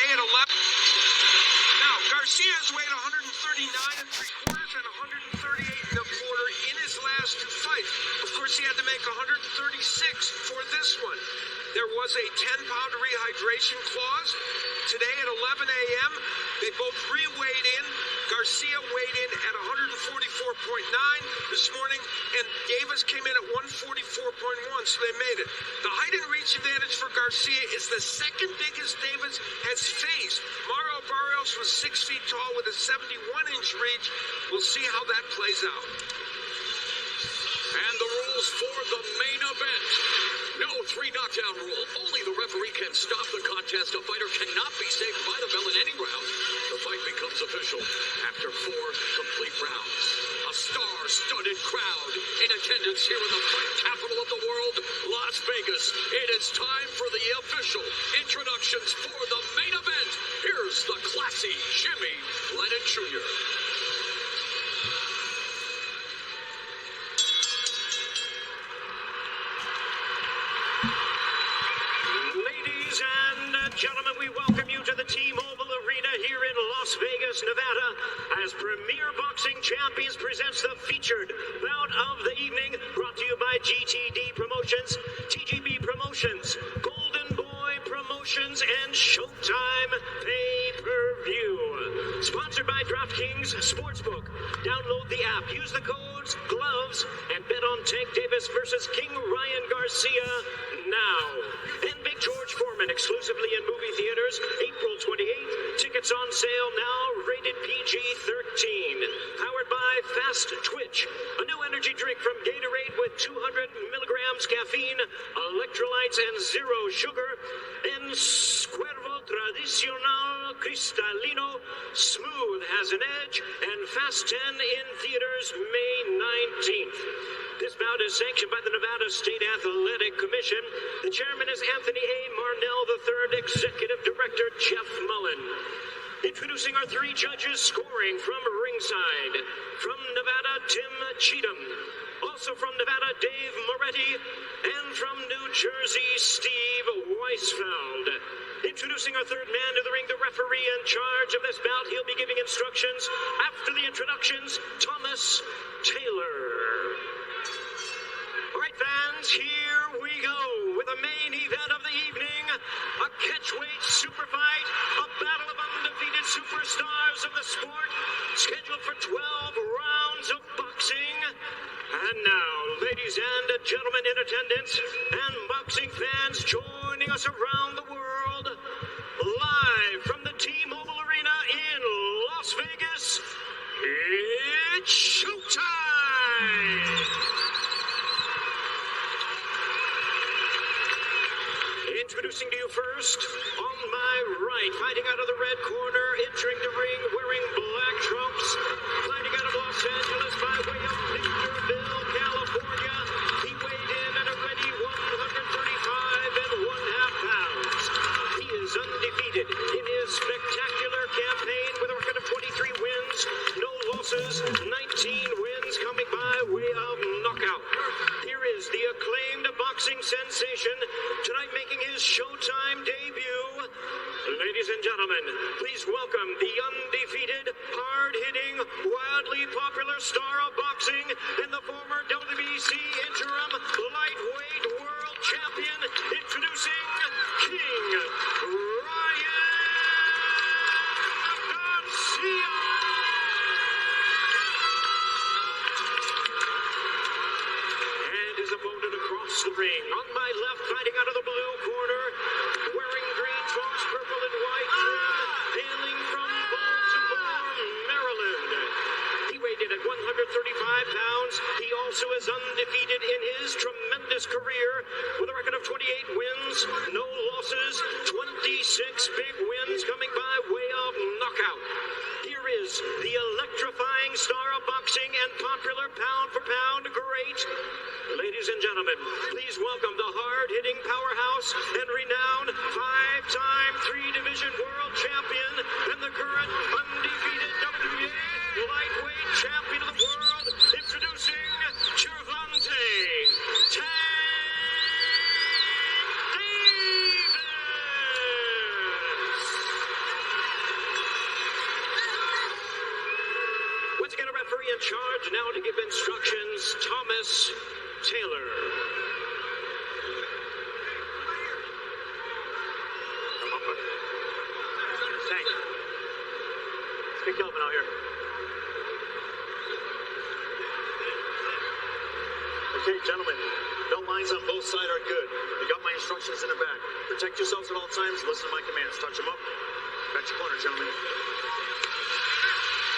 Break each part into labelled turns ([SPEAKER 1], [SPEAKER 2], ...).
[SPEAKER 1] at 11. Now, Garcia has weighed 139 and 3/4 and 138 and 1/4 in his last two fights. Of course, he had to make 136 for this one. There was a 10-pound rehydration clause. Today at 11 a.m., they both re-weighed in. Garcia weighed in at 144.9 this morning, and Davis came in at 144.1, so they made it. The height and reach advantage for Garcia is the second biggest Davis has faced. Mario Barrios was 6 feet tall with a 71-inch reach. We'll see how that plays out.
[SPEAKER 2] And the rules for the main event. No 3 knockdown rule. Only the referee can stop the contest. A fighter cannot be saved by the bell in any round. The fight becomes official after 4 complete rounds. A star-studded crowd in attendance here in the fight capital of the world, Las Vegas. It is time for the official introductions for the main event. Here's the classy Jimmy Lennon Jr.
[SPEAKER 3] Ladies and gentlemen, we welcome you to the T-Mobile Arena here in Las Vegas, Nevada, as Premier Boxing Champions presents the featured bout of the evening, brought to you by GTD Promotions, TGB Promotions, Golden Boy Promotions, and Showtime Pay-Per-View. Sponsored by DraftKings Sportsbook. Download the app, use the codes GLOVES, and bet on Tank Davis versus King Ryan Garcia now. And Big George Foreman exclusively in movie theaters April 28th. Tickets on sale now, rated PG-13. Powered by Fast Twitch, a new energy drink from Gatorade with 200 milligrams caffeine, electrolytes, and 0 sugar. And Cuervo Tradicional Cristalino, smooth has an edge. And Fast 10 in theaters May 19th. This bout is sanctioned by the Nevada State Athletic Commission. The chairman is Anthony A. Marnell III, Executive Director Jeff Mullen. Introducing our 3 judges scoring from ringside. From Nevada, Tim Cheatham. Also from Nevada, Dave Moretti. And from New Jersey, Steve Weisfeld. Introducing our 3rd man to the ring, the referee in charge of this bout. He'll be giving instructions after the introductions, Thomas Taylor. All right, fans, here we go with the main event of the evening. A catchweight super fight, a battle of undefeated superstars of the sport, scheduled for 12 rounds of boxing. And now, ladies and gentlemen in attendance, and boxing fans joining us around the world, live from the T-Mobile Arena in Las Vegas, it's showtime! Introducing to you first, on my right, fighting out of the red corner, entering the ring, wearing black trunks, fighting out of Los Angeles by way of Victorville, California. He weighed in at a ready 135.5 pounds. He is undefeated in his spectacular campaign with a record of 23 wins, no losses, 19 wins coming by way of knockout. Here is the acclaimed boxing sensation, tonight making his Showtime debut. Ladies and gentlemen, please welcome the undefeated, hard-hitting, wildly popular star of boxing and the former WBC interim lightweight world champion, introducing King Ryan Garcia. And his opponent across the ring, on my left, fighting out of the blue corner, wearing green trunks, purple and white trim, hailing from Baltimore, Maryland. He weighed in at 135 pounds. He also is undefeated in his tremendous career with a record of 28 wins, no losses, 26 big wins coming by way of knockout. Here is the electrifying star of boxing and popular pound-for-pound great. Ladies and gentlemen, please welcome the hard-hitting powerhouse and renowned 5-time 3-division world champion and the current undefeated WBA lightweight champion of the world, introducing Gervonta Tank Davis. in charge now to give instructions, Thomas Taylor.
[SPEAKER 4] Come up with Tank. Let's get Kelvin out here. Okay, gentlemen, belt lines on both sides are good. You got my instructions in the back. Protect yourselves at all times. Listen to my commands. Touch them up. Back to corner, gentlemen.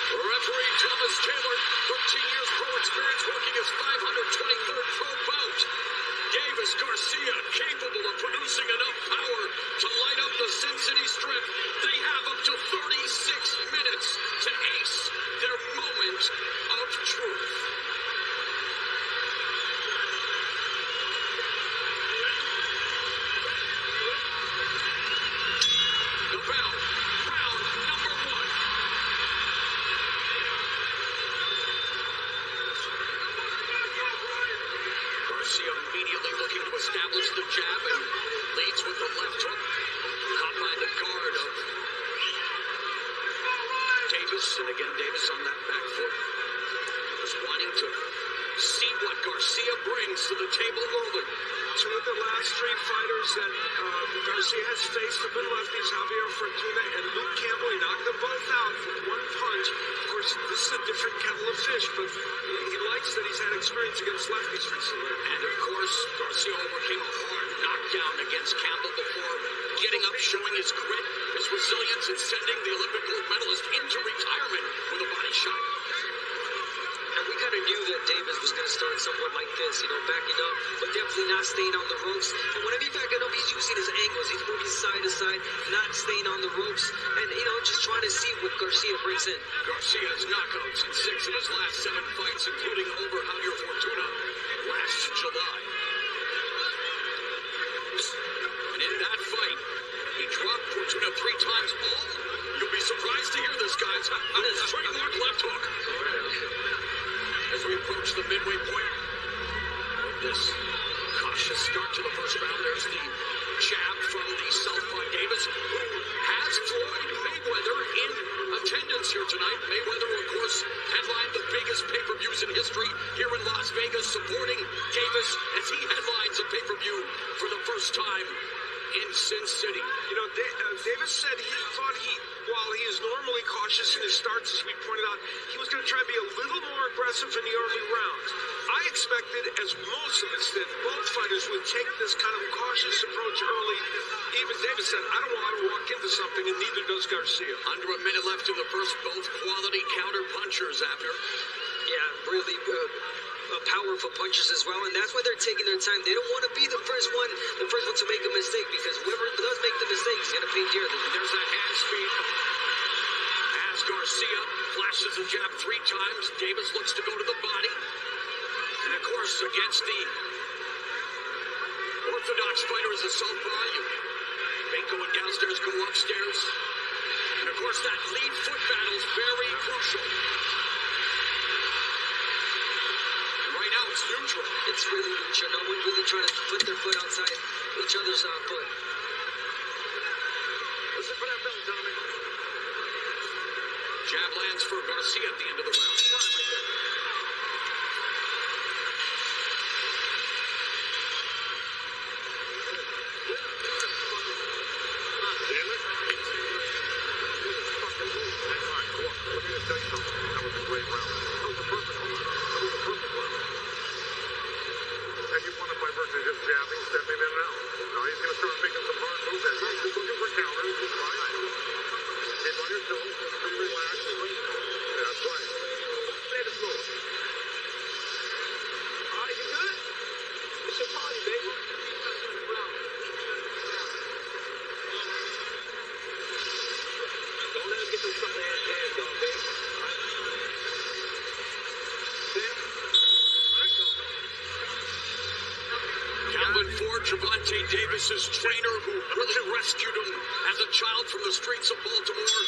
[SPEAKER 2] Referee Thomas Taylor, 13 years pro experience, working his 523rd pro bout. Davis Garcia, capable of producing enough power to light up the Sin City Strip. They have up to 36 minutes to ace their moment of truth. The bell, round number 1. Garcia immediately looking to establish the jab and leads with the left hook. Caught by the guard of Davis, and again Davis on that back foot. Just wanting to see what Garcia brings to the table early.
[SPEAKER 1] Two of the last 3 fighters that Garcia has faced have been lefties, Javier Fortuna and Luke Campbell. He knocked them both out with one punch. Of course, this is a different kettle of fish, but he likes that he's had experience against lefties recently.
[SPEAKER 2] And of course, Garcia overcame a hard knockdown against Campbell before getting up, showing his grit, his resilience, and sending the Olympic gold medalist into retirement with a body shot.
[SPEAKER 5] And we kind of knew that Davis was going to start somewhat like this, backing up, but definitely not staying on the ropes. And whenever he's backing up, he's using his angles. He's moving side to side, not staying on the ropes, and, just trying to see what Garcia brings in.
[SPEAKER 2] Garcia's knockouts in 6 of his last 7 fights, including over Javier Fortuna last July. And in that fight, he dropped Fortuna 3 times. You'll be surprised to hear this, guys. On his trademark left hook. As we approach the midway point of this cautious start to the first round, there's the jab from the southpaw Davis, who has Floyd Mayweather in attendance here tonight. Mayweather, of course, headlined the biggest pay-per-views in history here in Las Vegas, supporting Davis as he headlines a pay-per-view for the first time in Sin City.
[SPEAKER 1] Davis said he thought while he is normally cautious in his starts, as we pointed out, he was going to try to be a little more aggressive in the early rounds. I expected, as most of us did, both fighters would take this kind of cautious approach early. Even Davis said, I don't want to walk into something, and neither does Garcia.
[SPEAKER 2] Under a minute left in the first, both quality counter punchers after.
[SPEAKER 5] Yeah, really powerful punches as well, and that's why they're taking their time. They don't want to be the first one to make a mistake, because whoever does make the mistake is going to pay dearly.
[SPEAKER 2] There's that hand speed as Garcia flashes a jab 3 times. Davis looks to go to the body, and of course, against the orthodox fighter is a southpaw. You make going downstairs, go upstairs, and of course, that lead foot battle is very crucial. Right now, it's neutral.
[SPEAKER 5] It's really neutral. No one really trying to put their foot outside each other's foot.
[SPEAKER 4] Listen for that bell, gentlemen.
[SPEAKER 2] Jab lands for Garcia at the end of the round. Gervonta Davis's trainer, who really rescued him as a child from the streets of Baltimore.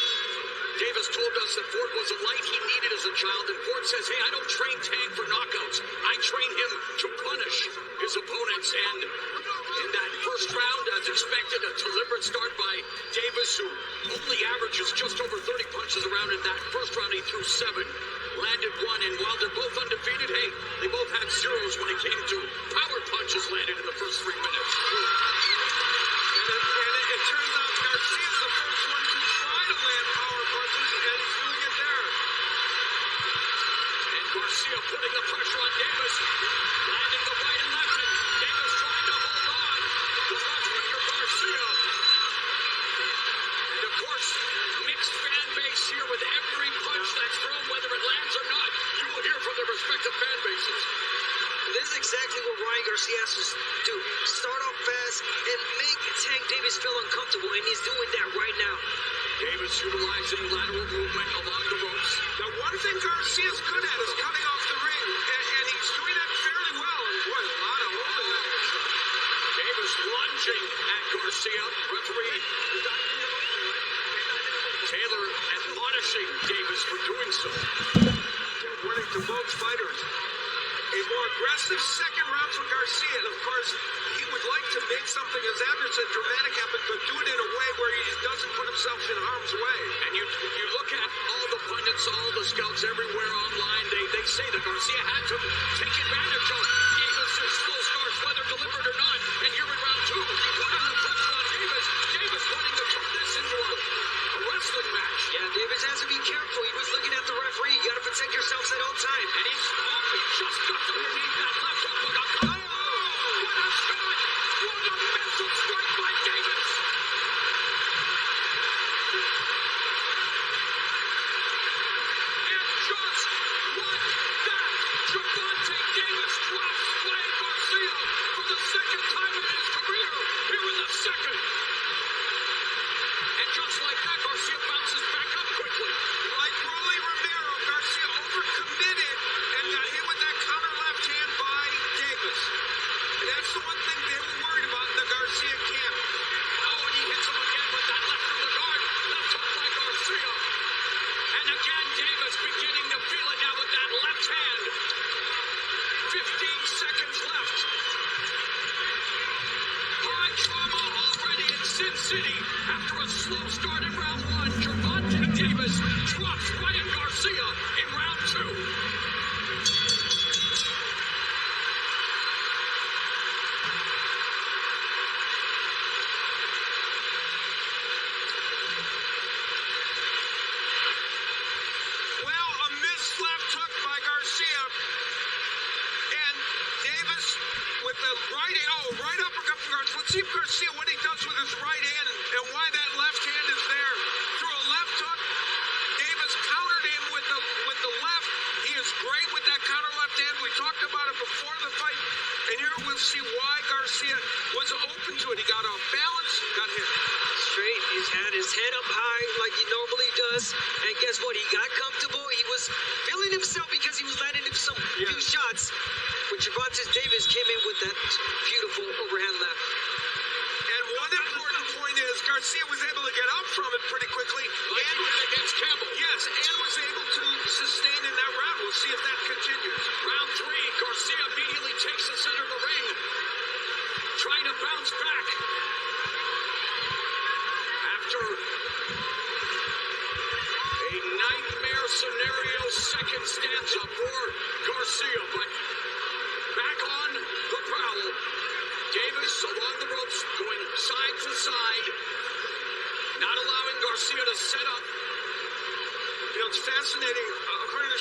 [SPEAKER 2] Davis told us that Ford was a light he needed as a child, and Ford says, hey, I don't train Tank for knockouts. I train him to punish his opponents. And in that first round, as expected, a deliberate start by Davis, who only averages just over 30 punches around. In that first round, he threw 7, landed 1, and while they're both undefeated, hey, they both had zeros when it came to power punches landed in the first 3 minutes.
[SPEAKER 1] And it turns out Garcia's the first one to try to land power punches, and he's doing it there.
[SPEAKER 2] And Garcia putting the pressure on Davis, landing the right and left, and Davis trying to hold on. The left finger Garcia. And of course, mixed fan base here with every punch that's thrown, whether it lands or not. You will hear from their respective fan bases.
[SPEAKER 5] This is exactly what Ryan Garcia has to do. Start off fast and make Tank Davis feel uncomfortable, and he's doing that right now.
[SPEAKER 2] Davis utilizing lateral movement along the ropes.
[SPEAKER 1] Now, one thing Garcia's good at is coming off the ring, and he's doing that fairly well. And boy, a lot of holding action.
[SPEAKER 2] Davis lunging at Garcia. Referee Taylor admonishing Davis for doing so.
[SPEAKER 1] They're warning to both fighters. A more aggressive second round for Garcia. And of course, he would like to make something as adverse and dramatic happen, but do it in a way where he doesn't put himself in harm's way.
[SPEAKER 2] And you look at all the pundits, all the scouts everywhere online, they say that Garcia had to take advantage of Davis' slow starts, whether deliberate or not. And here in round 2, putting the pressure on Davis. Davis wanting to turn this into a wrestling match.
[SPEAKER 5] Yeah, Davis has to be careful. He was looking at the referee. You got to protect yourselves at all times.
[SPEAKER 2] And he's just got underneath that left hook. What a shot! What a mental strike by Davis! And just like that, Gervonta Davis drops Ryan Garcia for the second time in his career here in the second. And just like that, Garcia bounces back up quickly.
[SPEAKER 1] Like Rolly Romero, Garcia overcommitted and got hit with that counter left hand by Davis. And that's the one thing they were worried about in the Garcia camp.
[SPEAKER 2] Oh, and he hits him again with that left from the guard. Left hook by Garcia. And again, Davis beginning to feel it now with that left hand. 15 seconds left. High trauma already in Sin City. After a slow start in round 1, Gervonta Davis drops Ryan Garcia in round 2.
[SPEAKER 1] Well, a missed left hook by Garcia. And Davis with the right uppercut from Garcia. Let's see if Garcia, what he does with his right hand and why that left hand is there. Through a left hook, Davis countered him with the left. He is great with that counter left hand. We talked about it before the fight. And here we'll see why Garcia was open to it. He got off balance, got hit.
[SPEAKER 5] Straight. He's had his head up high like he normally does. And guess what? He got comfortable. He was feeling himself because he was landing him some few shots. But Gervonta Davis came in with that beautiful overhand left.
[SPEAKER 1] And one important point is Garcia was able to get up from it pretty quickly.
[SPEAKER 2] Like he did against Campbell.
[SPEAKER 1] Yes, and was able to sustain in that round. We'll see if that continues.
[SPEAKER 2] Round 3, Garcia immediately takes the center of the ring. Trying to bounce back. After a nightmare scenario second stanza for Garcia, but back on the prowl. Davis along the ropes, going side to side, not allowing Garcia to set up.
[SPEAKER 1] You know, it's fascinating. According to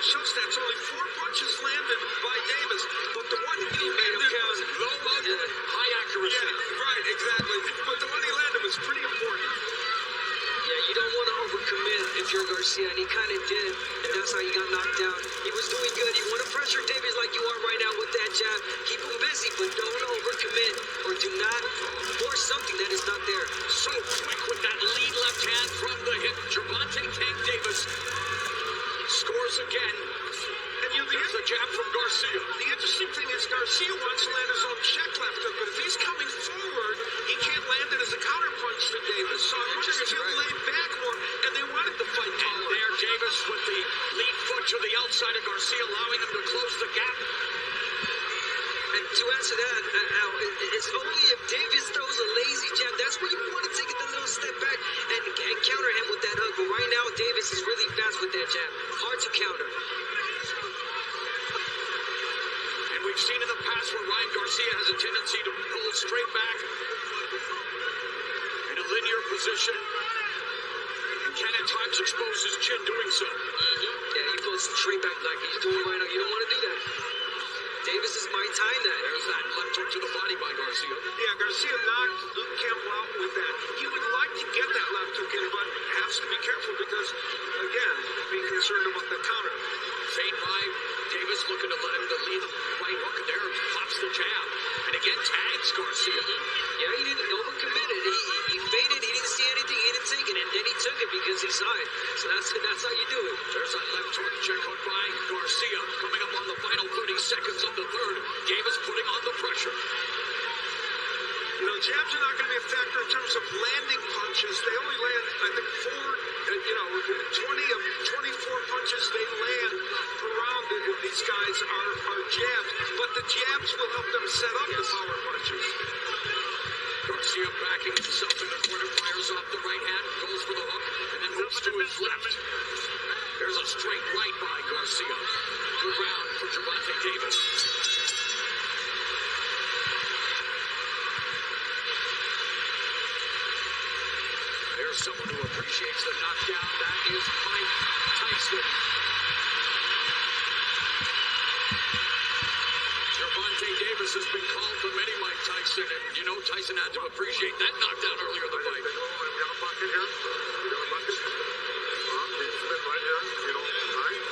[SPEAKER 1] show stats, only 4 punches landed by Davis, but the one he landed was
[SPEAKER 2] Low movement, high accuracy.
[SPEAKER 1] Yeah, right, exactly. But the one he landed was pretty important.
[SPEAKER 5] Yeah, you don't want to overcommit if you're Garcia, and he kind of did, and that's how he got knocked down. He was doing good. You want to pressure Davis like you are right now with that jab. Keep him busy, but don't overcommit or do not force something that is not there.
[SPEAKER 2] So quick with that lead left hand from the hip. Gervonta Tank Davis scores again.
[SPEAKER 1] And you know,
[SPEAKER 2] There's a jab from Garcia.
[SPEAKER 1] the interesting thing is Garcia wants to land his own check left hook, but if he's coming forward, he can't land it as a counterpunch to Davis. So I wonder if he'll lay back more. And they want to
[SPEAKER 2] with the lead foot to the outside of Garcia, allowing him to close the gap.
[SPEAKER 5] And to answer that, Al, it's only if Davis throws a lazy jab. That's where you want to take it a little step back and counter him with that hook. But right now, Davis is really fast with that jab. Hard to counter.
[SPEAKER 2] And we've seen in the past where Ryan Garcia has a tendency to pull straight back in a linear position. And can at times expose his chin doing so.
[SPEAKER 5] Yeah, he pulls straight back like he's doing right now. You don't want to do that. Davis is my time that.
[SPEAKER 2] There's that left hook to the body by Garcia.
[SPEAKER 1] Yeah, Garcia knocked Luke Campbell out with that. He would like to get that left hook in, but has to be careful because, again, being concerned about the counter.
[SPEAKER 2] Fade by Davis, looking to let him the lead right hook, and there pops the jab. And again, tags Garcia.
[SPEAKER 5] Yeah, he didn't overcommit it. He faded. He didn't see anything. He didn't take it, and then he took it because he saw it. So that's how you do it.
[SPEAKER 2] There's that left hook, check hook by Garcia. Coming up on the final 30 seconds of the third. Davis putting on the pressure.
[SPEAKER 1] You know, jabs are not going to be a factor in terms of landing punches. They only land, I think, 20 of 24 punches they land per round. These guys are jabs, but the jabs will help them set up the power punches.
[SPEAKER 2] Garcia backing himself in the corner, fires off the right hand, goes for the hook, and then moves to his left. There's a straight right by Garcia. Good round for Gervonta Davis. There's someone who appreciates the knockdown. That is Mike Tyson. Gervonta Davis has been called the many Mike Tyson, and you know Tyson had to appreciate that knockdown earlier in the fight.
[SPEAKER 6] We got a bucket here. We got a bucket. He's been right here. You know, nice.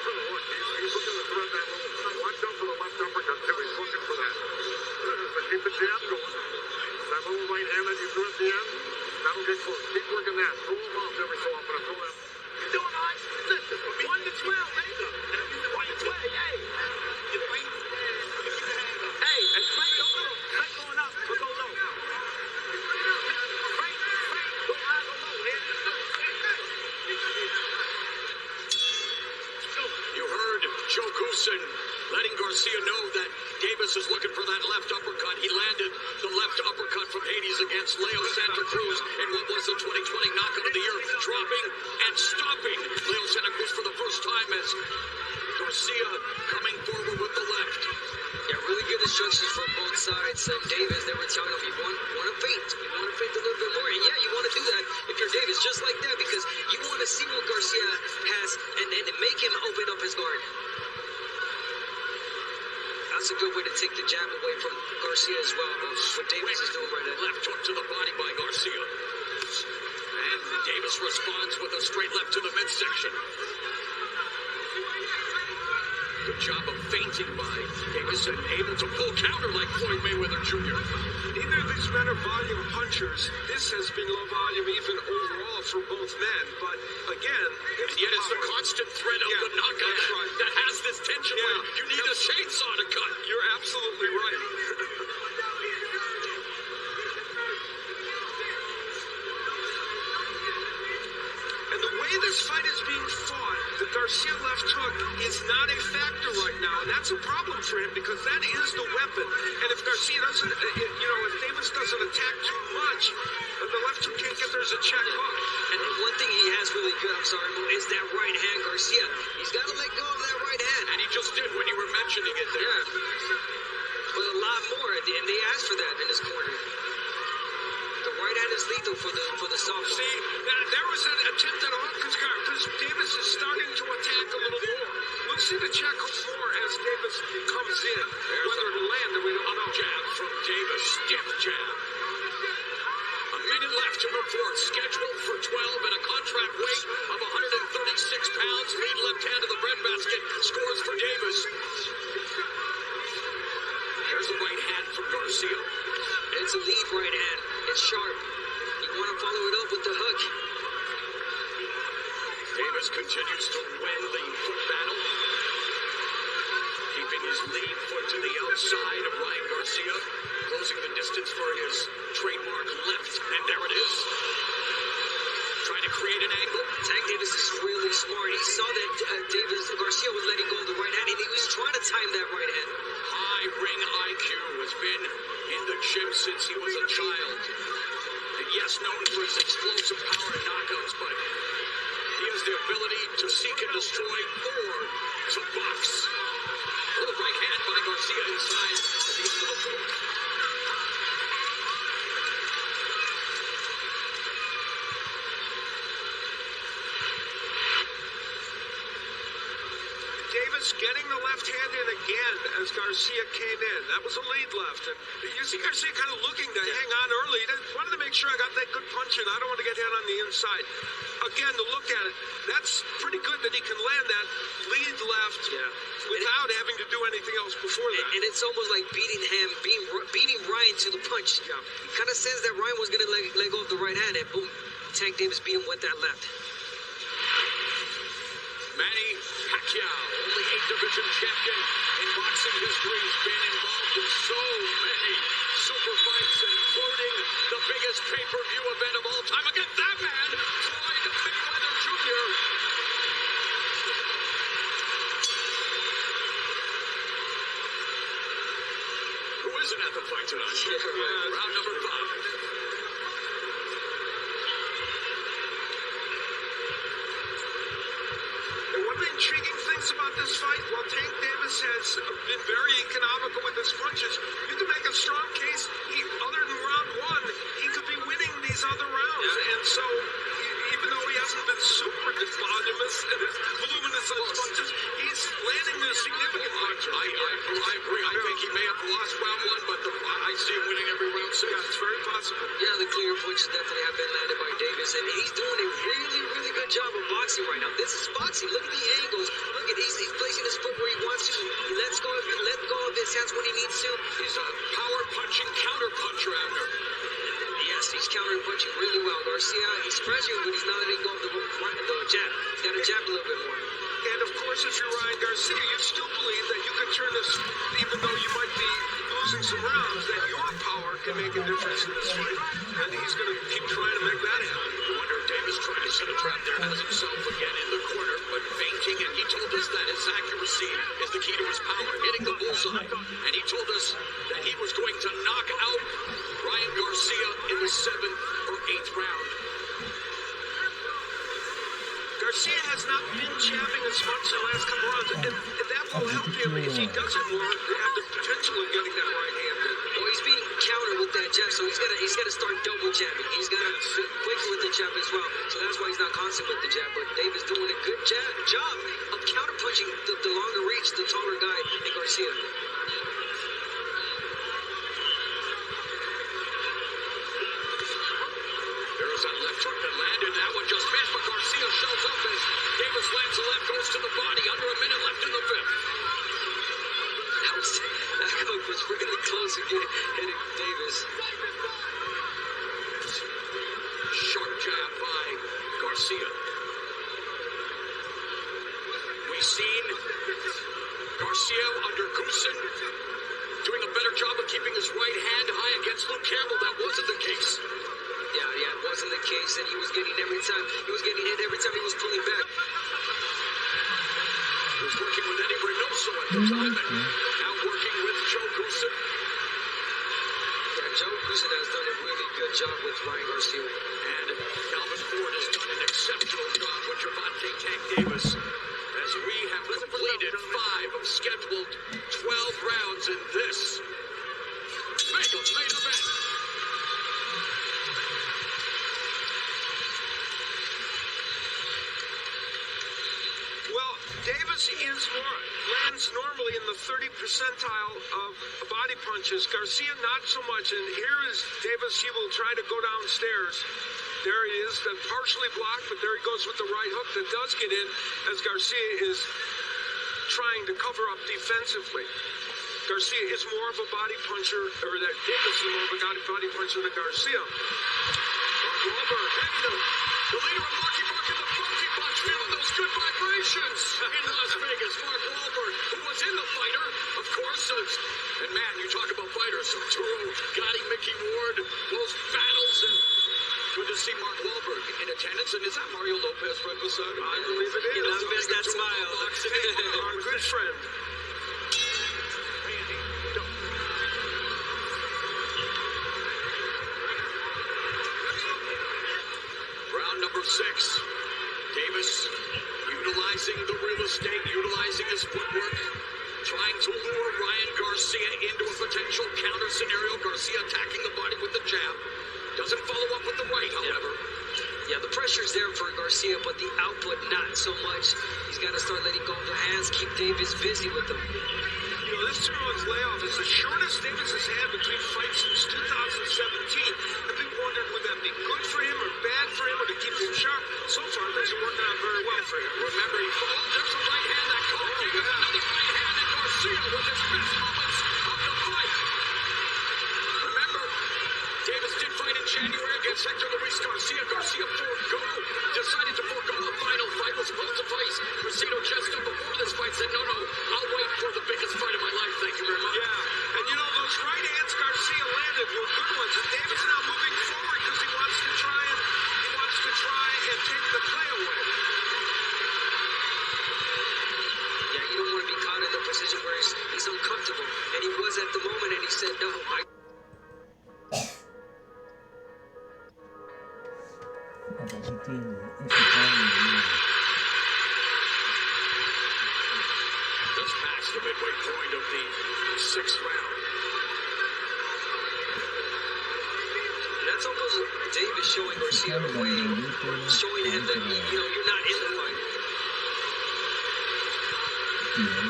[SPEAKER 6] Look, he's looking to thread that little. Watch out for the left uppercut too. He's looking for that. But keep the jab going. That little right hand that you threw at the end, that'll get close. Keep working that. Throw him off every so often. Throw him.
[SPEAKER 1] You're doing all right. Listen, 1 to 12, baby. 1 to 12, hey. Hey, and Frank, don't go. Frank going up, but go low. Frank, go high, go low.
[SPEAKER 2] You heard Joe Goosen letting Garcia know that Davis is looking for that left uppercut. He landed the left uppercut from Hades against Leo Santa Cruz in what was the 2020 knockout of the year, dropping and stopping Leo Santa Cruz for the first time as Garcia coming forward with the left.
[SPEAKER 5] Yeah, really good instructions from both sides. And Davis, they were telling him, you want to feint. You want to feint a little bit more. And yeah, you want to do that if you're Davis, just like that, because you want to see what Garcia has and make him open up his guard. That's a good way to take the jab away from Garcia as well. What Davis is doing right now.
[SPEAKER 2] Left hook to the body by Garcia. And Davis responds with a straight left to the midsection. Good job of feinting by Davis and able to pull counter like Floyd Mayweather Jr.
[SPEAKER 1] Neither of these men are volume punchers. This has been low volume even overall for both men. But again,
[SPEAKER 2] and yet it's the constant threat of the knockout that has this tension where you need a chainsaw to cut.
[SPEAKER 1] You're absolutely right. And the way this fight is being fought, the Garcia left hook is not a factor right now, and that's a problem for him because that is the weapon. And if Garcia doesn't, if Davis doesn't attack too much, the left hook can't get there as a check hook.
[SPEAKER 5] And one thing he has really good, is that right hand, Garcia. He's got to let go of that right hand.
[SPEAKER 2] And he just did when you were mentioning it there.
[SPEAKER 5] Yeah. But a lot more, and they asked for that in his corner. The right hand is lethal for the softball.
[SPEAKER 1] See, there was an attempt at a hook because Davis is starting to attack a little more. We'll see the check hook more as Davis comes in. Whether it'll land, we don't know.
[SPEAKER 2] Jab from Davis, stiff jab. A minute left in the fourth, scheduled for 12 and a contract weight of 136 pounds. Lead left hand of the breadbasket, scores for Davis. There's the right hand from Garcia.
[SPEAKER 5] It's a lead right hand. It's sharp. You want to follow it up with the hook.
[SPEAKER 2] Davis continues to win the foot battle. Keeping his lead foot to the outside of Ryan Garcia. Closing the distance for his trademark left. And there it is. Trying to create an angle.
[SPEAKER 5] Tank Davis is really smart. He saw that Garcia was letting go of the right hand, and he was trying to time that right hand.
[SPEAKER 2] High ring IQ, has been in the gym since he was a child. And yes, known for his explosive power and knockouts, but he has the ability to seek and destroy or to box. Oh, right hand by Garcia inside at the end of the fourth.
[SPEAKER 1] Davis getting the left hand in again as Garcia came in. That was a lead left. And you see Garcia kind of looking to hang on early. He wanted to make sure I got that good punch in. I don't want to get hit on the inside. Again, to look at it, that's pretty good that he can land that lead left without having to do anything else before that.
[SPEAKER 5] And it's almost like beating Ryan to the punch.
[SPEAKER 1] Yeah.
[SPEAKER 5] He kind of sensed that Ryan was going to let go of the right hand, and boom, Tank Davis beat him with that left.
[SPEAKER 2] Manny Pacquiao, only 8th division champion in boxing history, has been involved in so many super fights, including the biggest pay-per-view event of all time against that man, Floyd Mayweather Jr. Who isn't at the fight tonight? Round number 5.
[SPEAKER 1] And one of the intriguing things about this fight, while Tank Davis has been very economical with his punches, you can make a strong case, other than round 1, he could be winning these other rounds. And so, even though he hasn't been super voluminous in his punches, he's landing the significant punches.
[SPEAKER 2] I agree. I think he may have lost round 1, but I see him winning every round 6.
[SPEAKER 1] Yeah, it's very possible.
[SPEAKER 5] Yeah, the clear punches definitely have been landed by Davis, and he's doing a really, really good job of boxing right now. This is boxing. Look at the angles. Look at he's placing his foot where he wants to. He let go of his hands when he needs to.
[SPEAKER 2] He's a power punching counter puncher, Abner.
[SPEAKER 5] Yes, he's countering punching really well. Garcia, he's pressuring, but he's not letting go of the jab. He's got to jab a little bit more.
[SPEAKER 1] And of course, if you're Ryan Garcia, you still believe that you can turn this, even though you might be losing some rounds, that your power can make a difference in this fight. And he's going to keep trying to make that happen.
[SPEAKER 2] You wonder if Davis trying to set a trap there, has himself again in the corner, but feinting, and he told us that his accuracy is the key to his power, hitting the bullseye. And he told us that he was going to knock out Ryan Garcia in the 7th or 8th round.
[SPEAKER 1] Garcia has not been jabbing as much the last couple rounds, and that will help him if he doesn't more have the potential of getting that right hand in.
[SPEAKER 5] Well, he's being countered with that jab, so he's got to start double jabbing. He's got to be quick with the jab as well. So that's why he's not constant with the jab. But Davis doing a good job of counter punching the longer reach, the taller guy in Garcia.
[SPEAKER 2] There's that left hook that landed. That one just missed, but Garcia shows up as Davis lands the left, goes to the body. Under a minute left in the 5th.
[SPEAKER 5] That hook was really close to hitting Davis.
[SPEAKER 2] Sharp jab by Garcia. We've seen Garcia under Goosen doing a better job of keeping his right hand high against Luke Campbell. That wasn't the case.
[SPEAKER 5] Yeah, it wasn't the case, and he was getting hit every time he was pulling back.
[SPEAKER 2] He was working with Eddie Reynoso at the time, and now working with Joe Goosen.
[SPEAKER 5] Yeah, Joe Goosen has done a really good job with Ryan Garcia.
[SPEAKER 2] And Calvin Ford has done an exceptional job with Gervonta Tank Davis, as we have completed 5 of scheduled 12 rounds in this mega main event.
[SPEAKER 1] Well, Davis lands normally in the 30 percentile of body punches. Garcia not so much. And here is Davis. He will try to go downstairs. There he is, then partially blocked, but there he goes with the right hook that does get in as Garcia is trying to cover up defensively. Garcia is more of a body puncher, or that Davis is more of a body puncher than Garcia. Mark Wahlberg,
[SPEAKER 2] The leader of Lucky Buck in the Funky Bunch, feeling those good vibrations in Las Vegas. Mark Wahlberg, who was in the fighter, of course. And man, you talk about fighters, Arturo, Gotti, Mickey Ward, those battles, and good to see Mark Wahlberg in a attendance, and is that Mario Lopez right beside him?
[SPEAKER 1] I believe it is.
[SPEAKER 5] You never miss that smile.
[SPEAKER 1] Our good friend.
[SPEAKER 2] Round number 6. Davis utilizing the real estate, utilizing his footwork, trying to lure Ryan Garcia into a potential counter scenario. Garcia attacking the body with the jab. Doesn't follow up with the right, however.
[SPEAKER 5] Yeah, the pressure's there for Garcia, but the output not so much. He's got to start letting go of the hands, keep Davis busy with them.
[SPEAKER 1] You know, this 2-month layoff is the shortest Davis has had between fights since 2017. And people wondered, would that be good for him or bad for him or to keep him sharp? So far, things are working out very well for him.
[SPEAKER 2] Remember, he falls. There's a right hand that caught Davis. Another right hand, and Garcia with his best moments of the fight. Remember, Davis did fight in January against Hector Luis Garcia. Garcia decided to forego the final fight. Was supposed to face Presido just before this fight. Said, no, I'll wait for the biggest fight of my life. Thank you very much.
[SPEAKER 1] Yeah, and you know, those right hands Garcia landed were good ones. And Davis now moving forward because he wants to try and take the play away.
[SPEAKER 5] Yeah, you don't want to be caught in a position where he's uncomfortable. And he was at the moment, and he said, no,
[SPEAKER 2] Just past the midway point of the 6th round.
[SPEAKER 5] that's almost Davis showing Garcia the way, showing him that, you're not in the fight.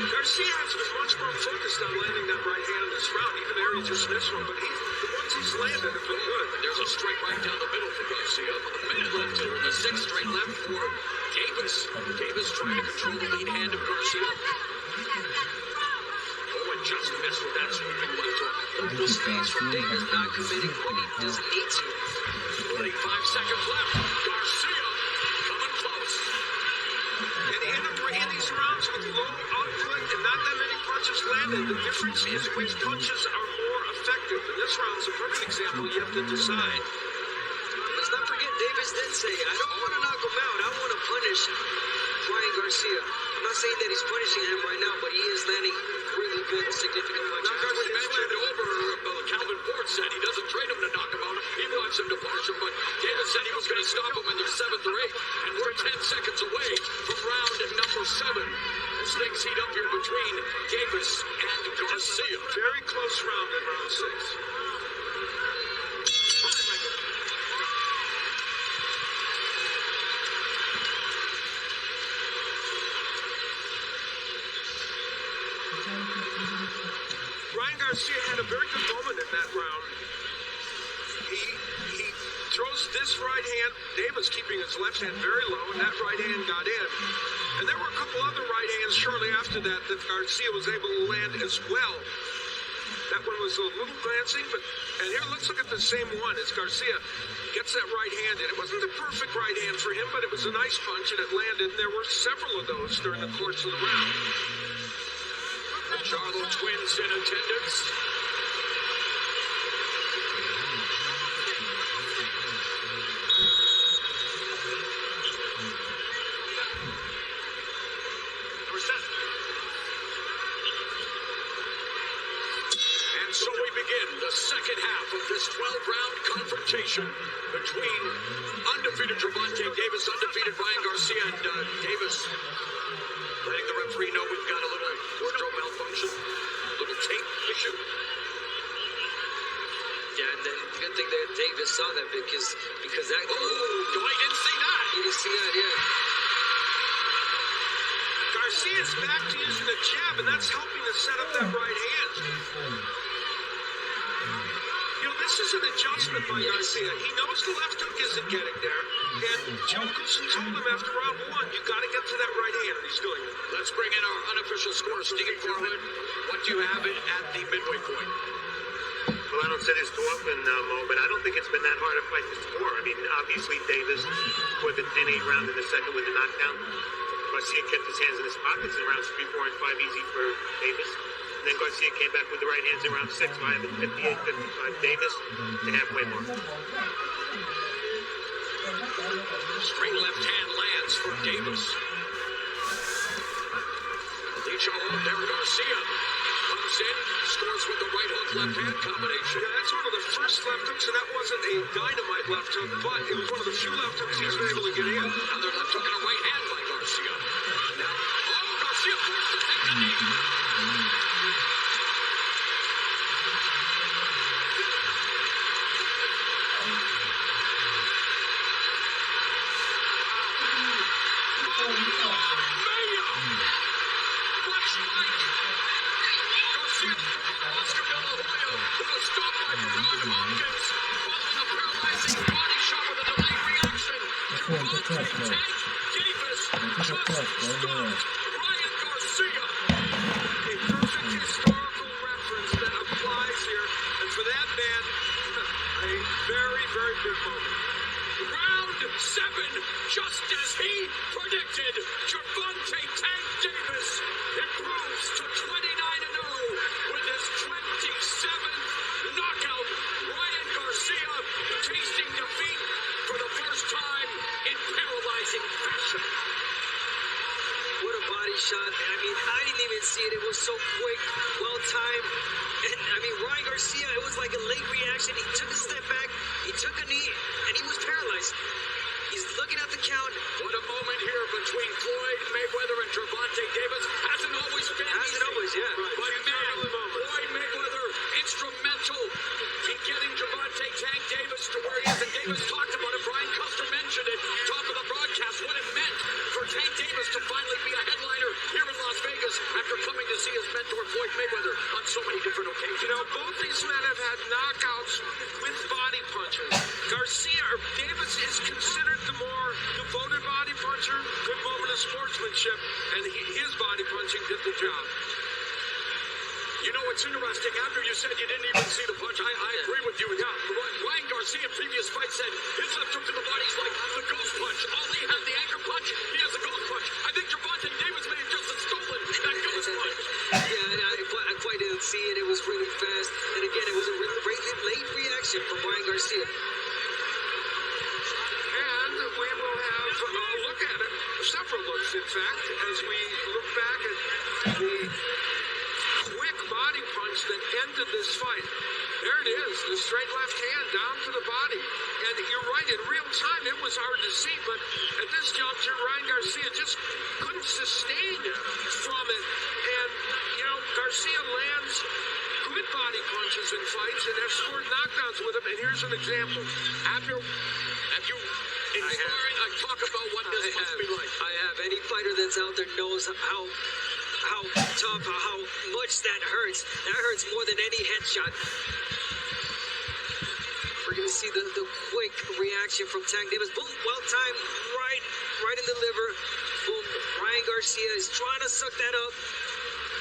[SPEAKER 1] Garcia has been much more focused on landing that right hand in this round, even though he just missed one, but the ones he's landed have been good.
[SPEAKER 2] There's a straight right down the middle for Garcia. A minute left here in the 6th, straight left for Davis. Davis trying to control the lead hand of Garcia. Oh, and just missed with that sweeping left hook.
[SPEAKER 5] The space from Davis not committing when he doesn't need to.
[SPEAKER 2] 45 seconds left. Garcia coming close.
[SPEAKER 1] And in these rounds with low output and not that many punches landed, the difference is which punches are more effective. And this round's a perfect example. You have to decide.
[SPEAKER 5] Let's not forget, Davis did say, I don't want to knock him out. I want to punish Ryan Garcia. I'm not saying that he's punishing him right now, but he is landing really good, significant punches.
[SPEAKER 2] As we mentioned over, Calvin Ford said he doesn't trade him to knock him out. He wants him to punish him, but Davis said he was going to stop him in the 7th or 8th, and we're 10 seconds away from round number 7. As things heat up here between Davis and Garcia.
[SPEAKER 1] Very close round in round 6. Ryan Garcia had a very good moment in that round. He throws this right hand, Davis keeping his left hand very low, and that right hand got in. And there were a couple other right hands shortly after that Garcia was able to land as well. That one was a little glancing, and here let's look at the same one as Garcia gets that right hand in. It wasn't the perfect right hand for him, but it was a nice punch, and it landed. And there were several of those during the course of the round.
[SPEAKER 2] The Charlo twins in attendance. And so we begin the second half of this 12-round confrontation between undefeated Gervonta Davis, undefeated Ryan Garcia, and Davis letting the referee know we've got a little wardrobe malfunction, a little tape issue.
[SPEAKER 5] Yeah, and then good thing that Davis saw that because that.
[SPEAKER 2] Oh, I didn't see that.
[SPEAKER 5] You didn't see that, yeah.
[SPEAKER 1] Garcia's back to using the jab, and that's helping to set up that right hand. You know, this is an adjustment by Garcia. He knows the left hook isn't getting there. And Joe Goosen told him after round 1, you got to get to that right hand, and he's doing it.
[SPEAKER 2] Let's bring in our unofficial score, Steve Farland. What do you have it at the midway point?
[SPEAKER 6] Well, I don't say this too often, Mo, but I don't think it's been that hard a fight to score. I mean, obviously, Davis scored the 10-8 round in the second with the knockdown. Garcia kept his hands in his pockets in rounds 3, 4, and 5 easy for Davis. And then Garcia came back with the right hands in round 6, 5 and 58-55 Davis, the halfway mark.
[SPEAKER 2] Straight left hand lands for Davis. Reach out on there, Garcia. Comes in, scores with the right hook, left hand combination.
[SPEAKER 1] Yeah, that's one of the first left hooks, and that wasn't a dynamite left hook, but it was one of the few left hooks he's been able to get in.
[SPEAKER 2] Another left hook and a right hand by Garcia. Garcia forced to take the knee. Just as he predicted, Gervonta Tank Davis improves to 29-0 with his 27th knockout. Ryan Garcia tasting defeat for the first time in paralyzing fashion.
[SPEAKER 5] What a body shot. I mean, I didn't even see it. It was so quick, well timed. And I mean, Ryan Garcia, it was like a late reaction. He took a step back, he took a knee, and he was paralyzed. He's looking at the count.
[SPEAKER 2] What a moment here between Floyd Mayweather and Gervonta Davis. Hasn't always been
[SPEAKER 5] Hasn't
[SPEAKER 2] easy.
[SPEAKER 5] always, yeah.
[SPEAKER 2] But man, Floyd Mayweather instrumental in getting Gervonta Tank Davis to where he is. And Davis talked about it. Brian Custer mentioned it. Top of the broadcast, what it meant for Tank Davis to finally be a headliner here in Las Vegas after coming to see his mentor Floyd Mayweather on so many different occasions.
[SPEAKER 1] You know, both these men have had knockouts with body punches. Davis is considered the more devoted body puncher. Good moment of sportsmanship, and his body punching did the job.
[SPEAKER 2] You know, it's interesting. After you said you didn't even see the punch, I agree with you. Ryan Garcia in previous fight said his left hook to the body is like the ghost punch. Ali had the anchor punch. He has a ghost punch. I think Gervonta Davis may have just stolen that ghost punch.
[SPEAKER 5] Yeah, I quite didn't see it. It was really fast. And again, it was a really late reaction from Ryan Garcia.
[SPEAKER 1] And we will have a look at it, several looks, in fact, as we look back at the quick body punch that ended this fight. There it is, the straight left hand down to the body. And you're right, in real time, it was hard to see, but at this juncture, Ryan Garcia just couldn't sustain from it. And, you know, Garcia lands good body punches in fights and has scored knockdowns with him. And here's an example.
[SPEAKER 2] Have you in sparring, I talk about what this must be like.
[SPEAKER 5] I have. Any fighter that's out there knows how tough, how much that hurts. That hurts more than any headshot. We're going to see the quick reaction from Tank Davis. Boom, well timed, right in the liver. Boom, Ryan Garcia is trying to suck that up,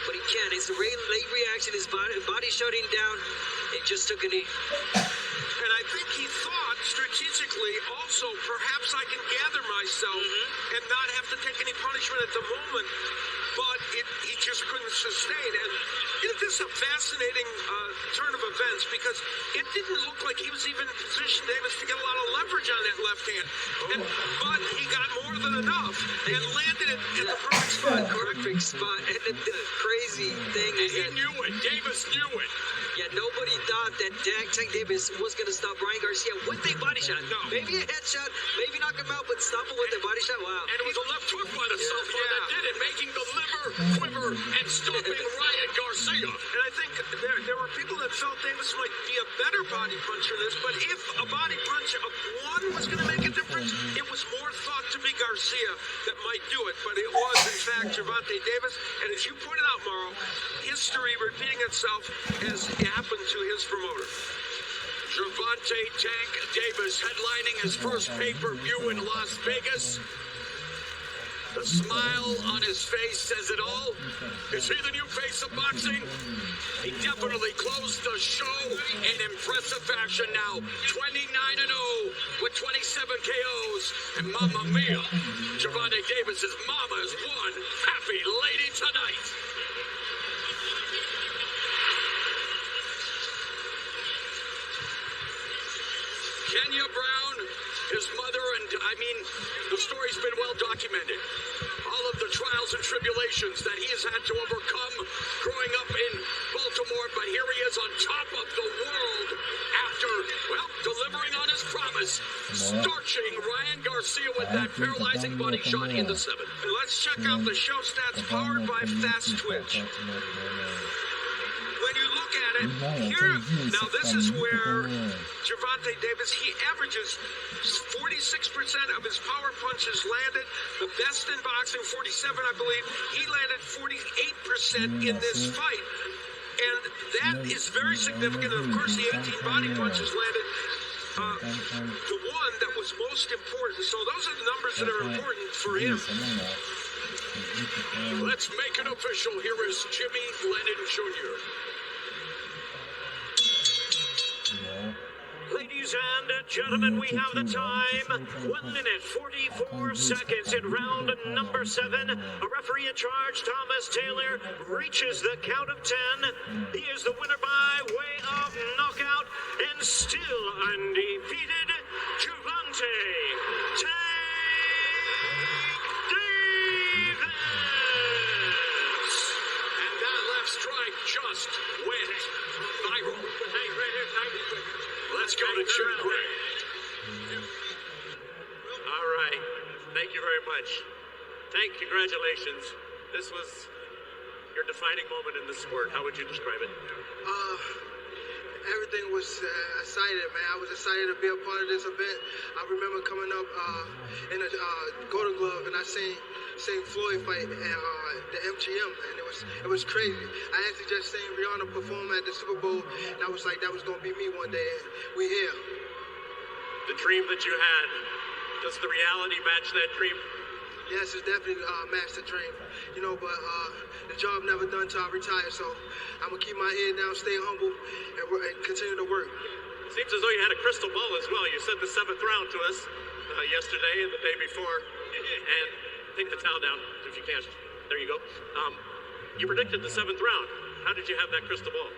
[SPEAKER 5] but he can't. It's a late reaction. His body shutting down. It just took a knee.
[SPEAKER 1] And I think he thought strategically also, perhaps I can gather myself and not have to take any punishment at the moment. But he just couldn't sustain. And this is a fascinating turn of events because it didn't look like he was even in position, Davis, to get a lot of leverage on that left hand. But he got more than enough and landed it in the perfect spot.
[SPEAKER 5] Perfect spot. And the crazy thing is
[SPEAKER 2] He knew it. Davis knew it.
[SPEAKER 5] Yeah, nobody thought that Tank Davis was going to stop Ryan Garcia with a body shot.
[SPEAKER 2] No.
[SPEAKER 5] Maybe a headshot, maybe knock him out, but stop him with a body shot. Wow.
[SPEAKER 2] And it was a left hook by the southpaw that did it, making the liver quiver and stopping Ryan Garcia.
[SPEAKER 1] And I think there were people that felt Davis might be a better body puncher than this, but if a body punch of one was going to make a difference, it was more thought to be Garcia that might do it, but it was, in fact, Gervonta Davis. And as you pointed out, Mauro, history repeating itself has happened to his promoter.
[SPEAKER 2] Gervonta Tank Davis headlining his first pay-per-view in Las Vegas. The smile on his face says it all. Is he the new face of boxing? He definitely closed the show in impressive fashion now. 29-0 with 27 KOs. And Mamma Mia, Gervonta Davis's mama is one happy lady tonight. Kenya Brown his mother, and I mean, the story's been well documented. All of the trials and tribulations that he has had to overcome growing up in Baltimore, but here he is on top of the world after, well, delivering on his promise, starching Ryan Garcia with that paralyzing body shot in the 7th.
[SPEAKER 1] Let's check out the show stats powered by Fast Twitch. When you look at it, here, now this is where Gervonta Davis, he averages 46% of his power punches landed. The best in boxing, 47, I believe. He landed 48% in this fight. And that is very significant. Of course, the 18 body punches landed. The one that was most important. So those are the numbers that are important for him.
[SPEAKER 2] Let's make it official. Here is Jimmy Lennon Jr.
[SPEAKER 3] Ladies and gentlemen, we have the time. 1 minute, 44 seconds in round number 7. A referee in charge, Thomas Taylor, reaches the count of 10. He is the winner by way of knockout and still undefeated, Gervonta Davis.
[SPEAKER 2] And that left strike just went viral. Let's go to Jim Gray.
[SPEAKER 7] All right. Thank you very much. Congratulations. This was your defining moment in the sport. How would you describe it?
[SPEAKER 8] Everything was excited, man. I was excited to be a part of this event. I remember coming up in a Golden Glove, and I seen Floyd fight at the MGM, and it was crazy. I actually just seen Rihanna perform at the Super Bowl, and I was like, that was gonna be me one day. And we here.
[SPEAKER 7] The dream that you had, does the reality match that dream?
[SPEAKER 8] Yes, it's definitely matched the dream, you know. But the job never done till I retire, so I'm gonna keep my head down, stay humble, and continue to work.
[SPEAKER 7] Seems as though you had a crystal ball as well. You said the 7th round to us yesterday and the day before, and take the towel down if you can. There you go. You predicted the 7th round. How did you have that crystal ball?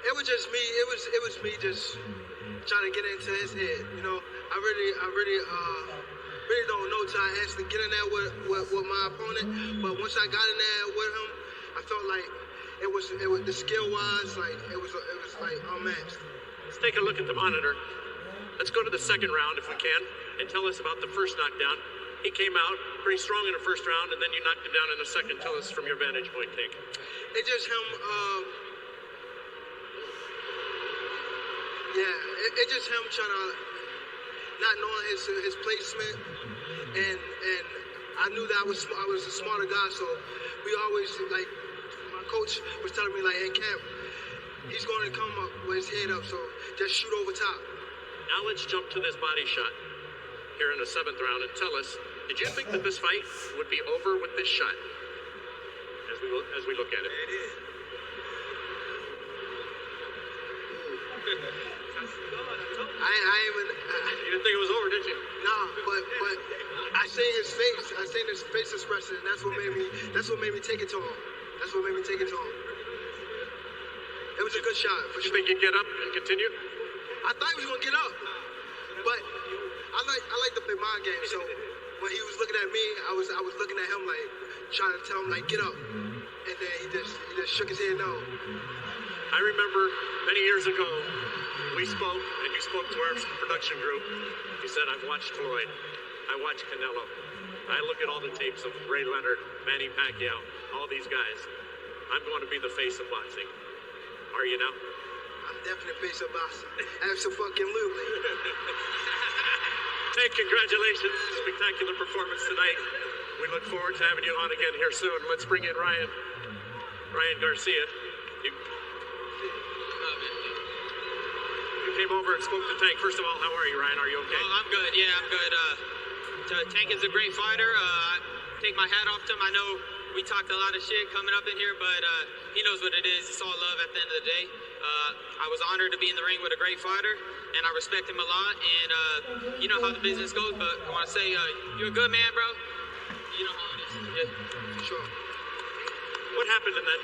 [SPEAKER 8] It was just me. It was me just trying to get into his head. You know, I really don't know till I actually get in there with my opponent. But once I got in there with him, I felt like it was the skill wise, like it was like unmatched.
[SPEAKER 7] Let's take a look at the monitor. Let's go to the 2nd round if we can, and tell us about the first knockdown. He came out pretty strong in the first round, and then you knocked him down in the 2nd. Tell us from your vantage point take.
[SPEAKER 8] It's just him. It's just him trying to not knowing his placement, and I knew that I was a smarter guy, so we always, like, my coach was telling me, like, in camp, he's going to come up with his head up, so just shoot over top.
[SPEAKER 7] Now let's jump to this body shot here in the 7th round and tell us, did you think that this fight would be over with this shot as we look at it? You didn't think it was over, did you?
[SPEAKER 8] Nah, but I seen his face. I seen his face expression, and that's what made me take it to him. It was a good shot for
[SPEAKER 7] Did you
[SPEAKER 8] sure.
[SPEAKER 7] think you'd get up and continue?
[SPEAKER 8] I thought he was gonna get up, but I like to play mind games. So when he was looking at me, I was looking at him like trying to tell him like get up, and then he just shook his head no.
[SPEAKER 7] I remember many years ago, we spoke, and you spoke to our production group. You said, I've watched Floyd. I watched Canelo. I look at all the tapes of Ray Leonard, Manny Pacquiao, all these guys. I'm going to be the face of boxing. Are you now?
[SPEAKER 8] I'm definitely face of boxing. Absolutely.
[SPEAKER 7] Hey, congratulations. Spectacular performance tonight. We look forward to having you on again here soon. Let's bring in Ryan Garcia. You came over and spoke to Tank. First of all, how are you, Ryan? Are you okay?
[SPEAKER 5] Oh, I'm good. Yeah, I'm good. Tank is a great fighter. I take my hat off to him. I know we talked a lot of shit coming up in here, but he knows what it is. It's all love at the end of the day. I was honored to be in the ring with a great fighter, and I respect him a lot. And you know how the business goes, but I want to say you're a good man, bro. You know how it is. Yeah.
[SPEAKER 8] Sure.
[SPEAKER 7] What happened in that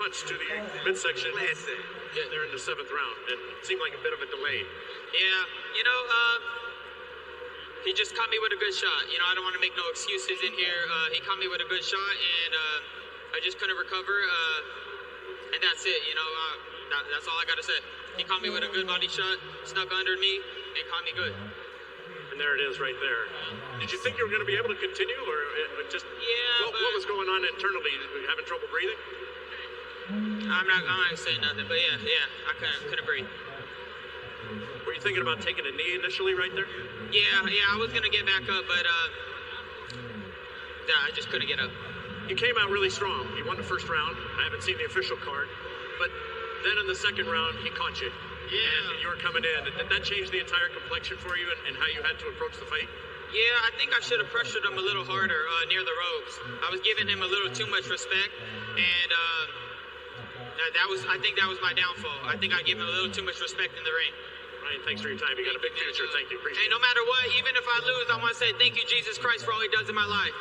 [SPEAKER 7] punch to the midsection? Yeah, they're in the 7th round, and it seemed like a bit of a delay.
[SPEAKER 9] Yeah, he just caught me with a good shot. I don't want to make no excuses in here. He caught me with a good shot, and I just couldn't recover. And that's it. That's all I got to say. He caught me with a good body shot, snuck under me, and caught me good.
[SPEAKER 7] And there it is right there. Did you think you were going to be able to continue, or just what was going on internally? Were you having trouble breathing?
[SPEAKER 9] I'm not saying nothing, but yeah, I couldn't breathe.
[SPEAKER 7] Were you thinking about taking a knee initially right there?
[SPEAKER 9] Yeah, I was gonna get back up, but I just couldn't get up.
[SPEAKER 7] You came out really strong. You won the first round. I haven't seen the official card, but then in the second round, he caught you.
[SPEAKER 9] Yeah.
[SPEAKER 7] And you were coming in. Did that change the entire complexion for you and how you had to approach the fight?
[SPEAKER 9] Yeah, I think I should have pressured him a little harder near the ropes. I was giving him a little too much respect, and I think that was my downfall. I think I gave him a little too much respect in the ring.
[SPEAKER 7] Ryan, thanks for your time. You got a big future. Thank you. Appreciate
[SPEAKER 9] it. Hey, no matter what, even if I lose, I want to say thank you, Jesus Christ, for all he does in my life.